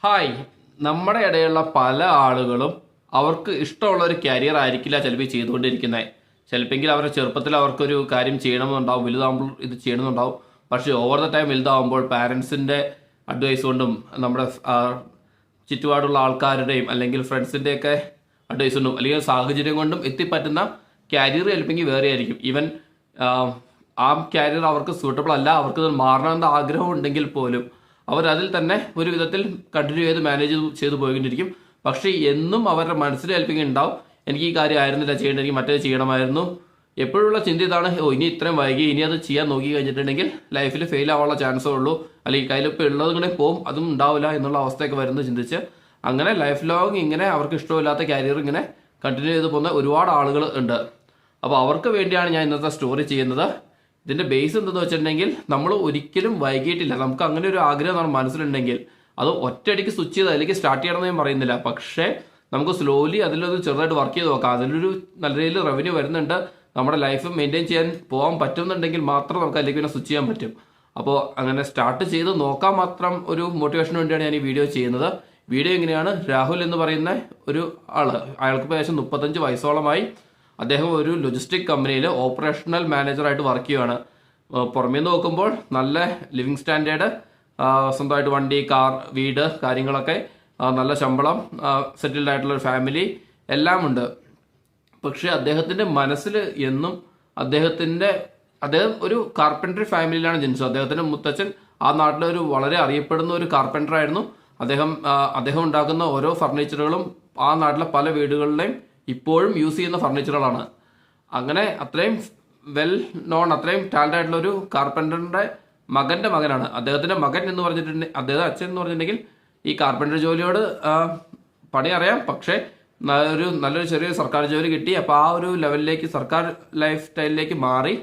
Hi, നമ്മുടെ ഇടയിലുള്ള പല ആളുകളും അവർക്ക് ഇഷ്ടമുള്ള ഒരു കരിയർ ആയിരിക്കില്ല ചിലപ്പോൾ ചെയ്തുകൊണ്ടിരിക്കുന്നത്. ചിലപ്പോൾ അവരുടെ ചെറുപ്പത്തിൽ അവർക്കൊരു കാര്യം ചെയ്യണമെന്നുണ്ടാവും, വലുതാകുമ്പോൾ ഇത് ചെയ്യണമെന്നുണ്ടാവും. പക്ഷേ ഓവർ ദ ടൈം വലുതാകുമ്പോൾ പാരൻസിൻ്റെ അഡ്വൈസ് കൊണ്ടും നമ്മുടെ ചുറ്റുപാടുള്ള ആൾക്കാരുടെയും അല്ലെങ്കിൽ ഫ്രണ്ട്സിൻ്റെയൊക്കെ അഡ്വൈസ് കൊണ്ടും അല്ലെങ്കിൽ സാഹചര്യം കൊണ്ടും എത്തിപ്പറ്റുന്ന കരിയർ ചിലപ്പോൾ വേറെ ആയിരിക്കും. ഈവൻ ആ കരിയർ അവർക്ക് സൂട്ടബിൾ അല്ല, അവർക്ക് മാറണമെന്ന ആഗ്രഹം ഉണ്ടെങ്കിൽ പോലും അവരതിൽ തന്നെ ഒരു വിധത്തിൽ കണ്ടിന്യൂ ചെയ്ത് മാനേജ് ചെയ്ത് പോയിക്കൊണ്ടിരിക്കും. പക്ഷേ എന്നും അവരുടെ മനസ്സിൽ ഏൽപ്പിക്കുക ഉണ്ടാവും, എനിക്ക് ഈ കാര്യം ആയിരുന്നില്ല ചെയ്യേണ്ടത്, എനിക്ക് മറ്റേത് ചെയ്യണമായിരുന്നു. എപ്പോഴുള്ള ചിന്ത ഇതാണ്, ഇനി ഇത്രയും വൈകി, ഇനി അത് ചെയ്യാൻ നോക്കി കഴിഞ്ഞിട്ടുണ്ടെങ്കിൽ ലൈഫിൽ ഫെയിൽ ആവാനുള്ള ചാൻസേ ഉള്ളൂ, അല്ലെങ്കിൽ കയ്യിലിപ്പോൾ ഉള്ളത് കൂടെ പോവും, അതും ഉണ്ടാവില്ല എന്നുള്ള അവസ്ഥയൊക്കെ വരുന്നത് ചിന്തിച്ച് അങ്ങനെ ലൈഫ് ലോങ് ഇങ്ങനെ അവർക്ക് ഇഷ്ടമില്ലാത്ത കരിയർ ഇങ്ങനെ കണ്ടിന്യൂ ചെയ്ത് പോകുന്ന ഒരുപാട് ആളുകൾ ഉണ്ട്. അപ്പോൾ അവർക്ക് വേണ്ടിയാണ് ഞാൻ ഇന്നത്തെ സ്റ്റോറി ചെയ്യുന്നത്. ഇതിൻ്റെ ബേസ് എന്തെന്ന് വെച്ചിട്ടുണ്ടെങ്കിൽ നമ്മൾ ഒരിക്കലും വൈകിട്ടില്ല. നമുക്ക് അങ്ങനെ ഒരു ആഗ്രഹം നമ്മുടെ മനസ്സിലുണ്ടെങ്കിൽ അത് ഒറ്റയടിക്ക് സ്വിച്ച് ചെയ്ത് അതിലേക്ക് സ്റ്റാർട്ട് ചെയ്യണമെന്ന് ഞാൻ പറയുന്നില്ല. പക്ഷേ നമുക്ക് സ്ലോലി അതിലൊന്ന് ചെറുതായിട്ട് വർക്ക് ചെയ്ത് നോക്കാം. അതിലൊരു നല്ല രീതിയിൽ റവന്യൂ വരുന്നുണ്ട്, നമ്മുടെ ലൈഫ് മെയിൻറ്റെയിൻ ചെയ്യാൻ പോകാൻ പറ്റുന്നുണ്ടെങ്കിൽ മാത്രം നമുക്ക് അതിലേക്ക് പിന്നെ സ്വിച്ച് ചെയ്യാൻ പറ്റും. അപ്പോൾ അങ്ങനെ സ്റ്റാർട്ട് ചെയ്ത് നോക്കാൻ മാത്രം ഒരു മോട്ടിവേഷന് വേണ്ടിയാണ് ഞാൻ ഈ വീഡിയോ ചെയ്യുന്നത്. വീഡിയോ എങ്ങനെയാണ്, രാഹുൽ എന്ന് പറയുന്ന ഒരു ആള്, അയാൾക്ക് ഏകദേശം 35 വയസ്സോളമായി. അദ്ദേഹം ഒരു ലോജിസ്റ്റിക് കമ്പനിയിൽ ഓപ്പറേഷണൽ മാനേജറായിട്ട് വർക്ക് ചെയ്യുകയാണ്. പുറമേ നിന്ന് നോക്കുമ്പോൾ നല്ല ലിവിങ് സ്റ്റാൻഡേർഡ്, സ്വന്തമായിട്ട് വണ്ടി, കാർ, വീട്, കാര്യങ്ങളൊക്കെ, നല്ല ശമ്പളം, സെറ്റിൽഡ് ആയിട്ടുള്ള ഒരു ഫാമിലി എല്ലാം ഉണ്ട്. പക്ഷെ അദ്ദേഹത്തിൻ്റെ മനസ്സിൽ എന്നും അദ്ദേഹം ഒരു കാർപ്പൻട്രി ഫാമിലിയിലാണ് ജനിച്ചത്. അദ്ദേഹത്തിൻ്റെ മുത്തച്ഛൻ ആ നാട്ടിലെ ഒരു വളരെ അറിയപ്പെടുന്ന ഒരു കാർപ്പൻറ്റർ ആയിരുന്നു. അദ്ദേഹം ഉണ്ടാക്കുന്ന ഓരോ ഫർണിച്ചറുകളും ആ നാട്ടിലെ പല വീടുകളിലെയും ഇപ്പോഴും യൂസ് ചെയ്യുന്ന ഫർണിച്ചറുകളാണ്. അങ്ങനെ അത്രയും വെൽ നോൺ, അത്രയും ടാലൻ്റ് ആയിട്ടുള്ള ഒരു കാർപ്പൻറ്ററിൻ്റെ മകൻ്റെ മകനാണ്. അദ്ദേഹത്തിൻ്റെ മകൻ എന്ന് പറഞ്ഞിട്ടുണ്ടെങ്കിൽ, അദ്ദേഹം അച്ഛൻ എന്ന് പറഞ്ഞിട്ടുണ്ടെങ്കിൽ ഈ കാർപ്പൻറ്റർ ജോലിയോട് പണി അറിയാം, പക്ഷേ നല്ലൊരു ചെറിയ സർക്കാർ ജോലി കിട്ടി. അപ്പോൾ ആ ഒരു ലെവലിലേക്ക്, സർക്കാർ ലൈഫ് സ്റ്റൈലിലേക്ക് മാറി.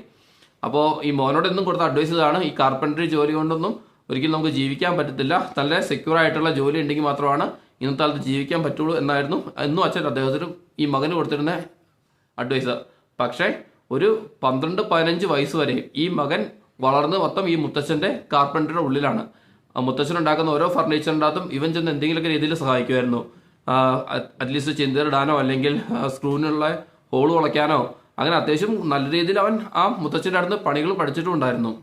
അപ്പോൾ ഈ മോനോട് എന്നും കൊടുത്ത അഡ്വൈസ് ഇതാണ്, ഈ കാർപ്പൻറ്ററി ജോലി കൊണ്ടൊന്നും ഒരിക്കലും നമുക്ക് ജീവിക്കാൻ പറ്റത്തില്ല, നല്ല സെക്യൂർ ആയിട്ടുള്ള ജോലി ഉണ്ടെങ്കിൽ മാത്രമാണ് ഇന്നത്തെ കാലത്ത് ജീവിക്കാൻ പറ്റുള്ളൂ എന്നായിരുന്നു എന്നും അച്ഛൻ അദ്ദേഹത്തിനും ഈ മകന് കൊടുത്തിരുന്ന അഡ്വൈസ്. പക്ഷേ ഒരു 12-15 വയസ്സ് വരെ ഈ മകൻ വളർന്ന് മൊത്തം ഈ മുത്തച്ഛൻ്റെ കാർപ്പൻറ്ററിയുടെ ഉള്ളിലാണ്. മുത്തച്ഛൻ ഉണ്ടാക്കുന്ന ഓരോ ഫർണിച്ചറിൻ്റെ അകത്തും ഇവൻ ചെന്ന് എന്തെങ്കിലുമൊക്കെ രീതിയിൽ സഹായിക്കുമായിരുന്നു. അറ്റ്ലീസ്റ്റ് ചിന്തയിടാനോ അല്ലെങ്കിൽ സ്ക്രൂവിനുള്ള ഹോള് വളയ്ക്കാനോ, അങ്ങനെ അത്യാവശ്യം നല്ല രീതിയിൽ അവൻ ആ മുത്തച്ഛൻ്റെ അടുത്ത് പണികൾ പഠിച്ചിട്ടുണ്ടായിരുന്നു.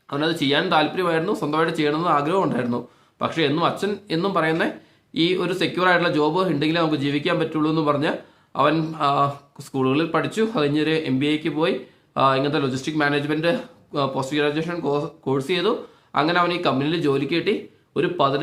അവനത് ചെയ്യാൻ താല്പര്യമായിരുന്നു, സ്വന്തമായിട്ട് ചെയ്യണമെന്ന് ആഗ്രഹം ഉണ്ടായിരുന്നു. പക്ഷേ അച്ഛൻ എന്നും പറയുന്ന ഈ ഒരു സെക്യൂർ ആയിട്ടുള്ള ജോബ് ഉണ്ടെങ്കിലേ നമുക്ക് ജീവിക്കാൻ പറ്റുള്ളൂ എന്ന് പറഞ്ഞ് അവൻ സ്കൂളുകളിൽ പഠിച്ചു. അത് കഴിഞ്ഞൊരു MBAക്ക് പോയി ഇങ്ങനത്തെ logistic management post graduation course ചെയ്തു. അങ്ങനെ അവൻ ഈ കമ്പനിയിൽ ജോലിക്ക് കിട്ടി. ഒരു